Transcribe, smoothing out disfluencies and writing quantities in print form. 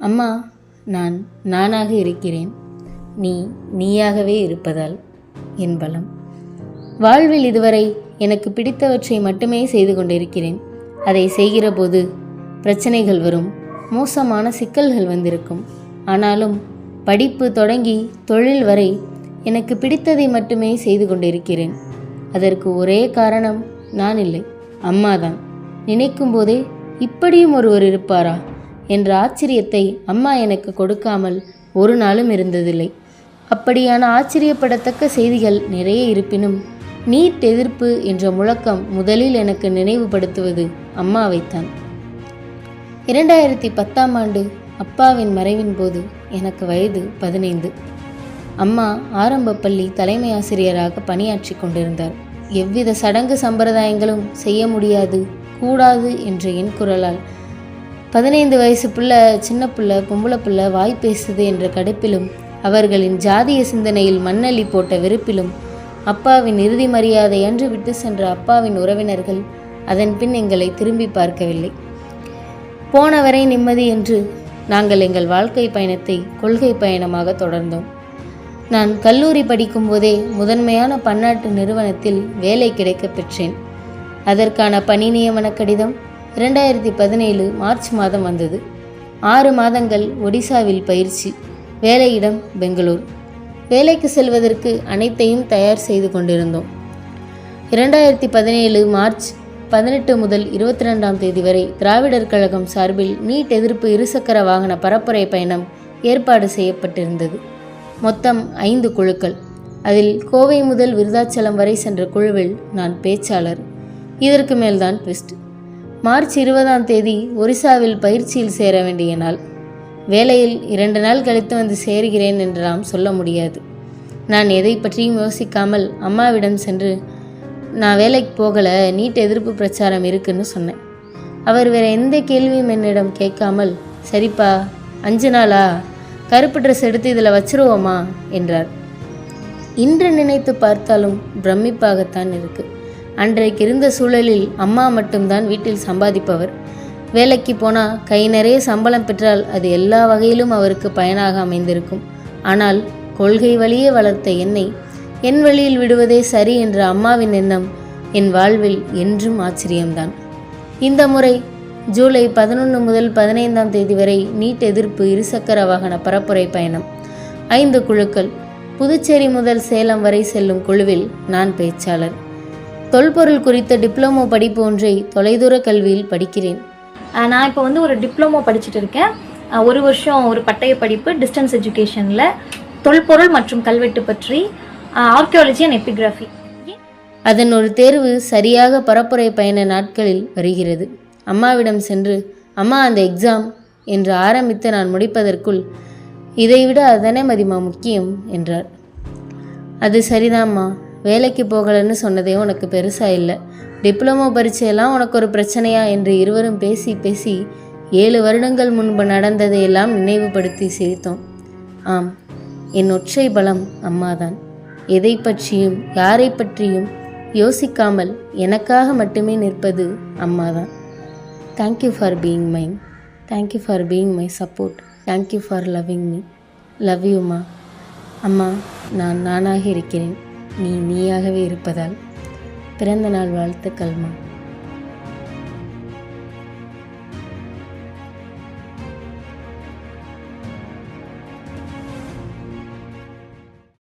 அம்மா, நான் நானாக இருக்கிறேன், நீ நீயாகவே இருப்பதால் என் பலம். வாழ்வில் இதுவரை எனக்கு பிடித்தவற்றை மட்டுமே செய்து கொண்டிருக்கிறேன். அதை செய்கிற போது பிரச்சனைகள் வரும், மோசமான சிக்கல்கள் வந்திருக்கும். ஆனாலும் படிப்பு தொடங்கி தொழில் வரை எனக்கு பிடித்ததை மட்டுமே செய்து கொண்டிருக்கிறேன். அதற்கு ஒரே காரணம் நான் இல்லை, அம்மாதான். நினைக்கும் போதே இப்படியும் ஒருவர் இருப்பாரா என்ற ஆச்சரியத்தை அம்மா எனக்கு கொடுக்காமல் ஒரு நாளும் இருந்ததில்லை. அப்படியான ஆச்சரியப்படத்தக்க செய்திகள் நிறைய இருப்பினும் நீட் எதிர்ப்பு என்ற முழக்கம் முதலில் எனக்கு நினைவுபடுத்துவது அம்மாவைத்தான். 2010ஆம் ஆண்டு அப்பாவின் மறைவின் போது எனக்கு வயது 15. அம்மா ஆரம்ப பள்ளி தலைமை ஆசிரியராக பணியாற்றி கொண்டிருந்தார். எவ்வித சடங்கு சம்பிரதாயங்களும் செய்ய முடியாது, கூடாது என்ற என் குரலால் 15 வயசு பிள்ளை, சின்ன பிள்ளை, பொம்பளை பிள்ளை வாய் பேசுது என்ற கடுப்பிலும் அவர்களின் ஜாதிய சிந்தனையில் மண்ணள்ளி போட்ட வெறுப்பிலும் அப்பாவின் இறுதி மரியாதை அன்று விட்டு சென்ற அப்பாவின் உறவினர்கள் அதன் பின் எங்களை திரும்பி பார்க்கவில்லை. போனவரை நிம்மதி என்று நாங்கள் எங்கள் வாழ்க்கை பயணத்தை கொள்கை பயணமாக தொடர்ந்தோம். நான் கல்லூரி படிக்கும் போதே முதன்மையான பன்னாட்டு நிறுவனத்தில் வேலை கிடைக்க பெற்றேன். அதற்கான பணி நியமன கடிதம் 2017 மார்ச் மாதம் வந்தது. 6 மாதங்கள் ஒடிசாவில் பயிற்சி, வேலையிடம் பெங்களூர். வேலைக்கு செல்வதற்கு அனைத்தையும் தயார் செய்து கொண்டிருந்தோம். 2017 மார்ச் 18 முதல் 22ஆம் தேதி வரை திராவிடர் கழகம் சார்பில் நீட் எதிர்ப்பு இருசக்கர வாகன பரப்புரை பயணம் ஏற்பாடு செய்யப்பட்டிருந்தது. மொத்தம் 5 குழுக்கள். அதில் கோவை முதல் விருதாச்சலம் வரை சென்ற குழுவில் நான் பேச்சாளர். இதற்கு மேல்தான் ட்விஸ்ட். மார்ச் 20ஆம் தேதி ஒரிசாவில் பயிற்சியில் சேர வேண்டிய நாள். வேலையில் 2 நாள் கழித்து வந்து சேர்கிறேன் என்று நாம் சொல்ல முடியாது. நான் எதை பற்றியும் யோசிக்காமல் அம்மாவிடம் சென்று, நான் வேலைக்கு போகலை, நீட் எதிர்ப்பு பிரச்சாரம் இருக்குன்னு சொன்னேன். அவர் வேற எந்த கேள்வியும் என்னிடம் கேட்காமல், சரிப்பா 5 நாளா, கருப்பு ட்ரெஸ் எடுத்து இதில் வச்சிருவோமா என்றார். இன்று நினைத்து பார்த்தாலும் பிரமிப்பாகத்தான் இருக்கு. அன்றைக்கு இருந்த சூழலில் அம்மா மட்டும்தான் வீட்டில் சம்பாதிப்பவர். வேலைக்கு போனால் கை நிறைய சம்பளம் பெற்றால் அது எல்லா வகையிலும் அவருக்கு பயனாக அமைந்திருக்கும். ஆனால் கொள்கை வழியே வளர்த்த என்னை என் வழியில் விடுவதே சரி என்ற அம்மாவின் எண்ணம் என் வாழ்வில் என்றும் ஆச்சரியம்தான். இந்த முறை ஜூலை 11 முதல் 15ஆம் தேதி வரை நீட் எதிர்ப்பு இருசக்கர வாகன பரப்புரை பயணம். 5 குழுக்கள். புதுச்சேரி முதல் சேலம் வரை செல்லும் குழுவில் நான் பேச்சாளர். தொல்பொருள் குறித்த டிப்ளமோ படிப்பு ஒன்றை தொலைதூர கல்வியில் படிக்கிறேன். நான் இப்போ ஒரு டிப்ளமோ படிச்சுட்டு இருக்கேன். 1 வருஷம் ஒரு பட்டய படிப்பு டிஸ்டன்ஸ் எஜுகேஷனில் தொல்பொருள் மற்றும் கல்வெட்டு பற்றி, ஆர்கியாலஜி அண்ட் எபிகிராஃபி. அதன் ஒரு தேர்வு சரியாக பரப்புரை பயண நாட்களில் வருகிறது. அம்மாவிடம் சென்று, அம்மா அந்த எக்ஸாம் என்று ஆரம்பித்து நான் முடிப்பதற்குள், இதைவிட அதனே மதிமா முக்கியம் என்றார். அது சரிதாம்மா, வேலைக்கு போகலன்னு சொன்னதே உனக்கு பெருசாக இல்லை, டிப்ளமோ பரீட்சையெல்லாம் உனக்கு ஒரு பிரச்சனையா என்று இருவரும் பேசி பேசி 7 வருடங்கள் முன்பு நடந்ததையெல்லாம் நினைவுபடுத்தி சிரித்தோம். ஆம், என் ஒற்றை பலம் அம்மாதான். எதை பற்றியும் யாரை பற்றியும் யோசிக்காமல் எனக்காக மட்டுமே நிற்பது அம்மாதான். Thank you for being mine. Thank you for being my support. Thank you for loving me. Love யூம்மா. அம்மா, நான் நானாக இருக்கிறேன், நீ நீயாகவே இருப்பதால். பிறந்த நாள் வாழ்த்துக்கள்மா.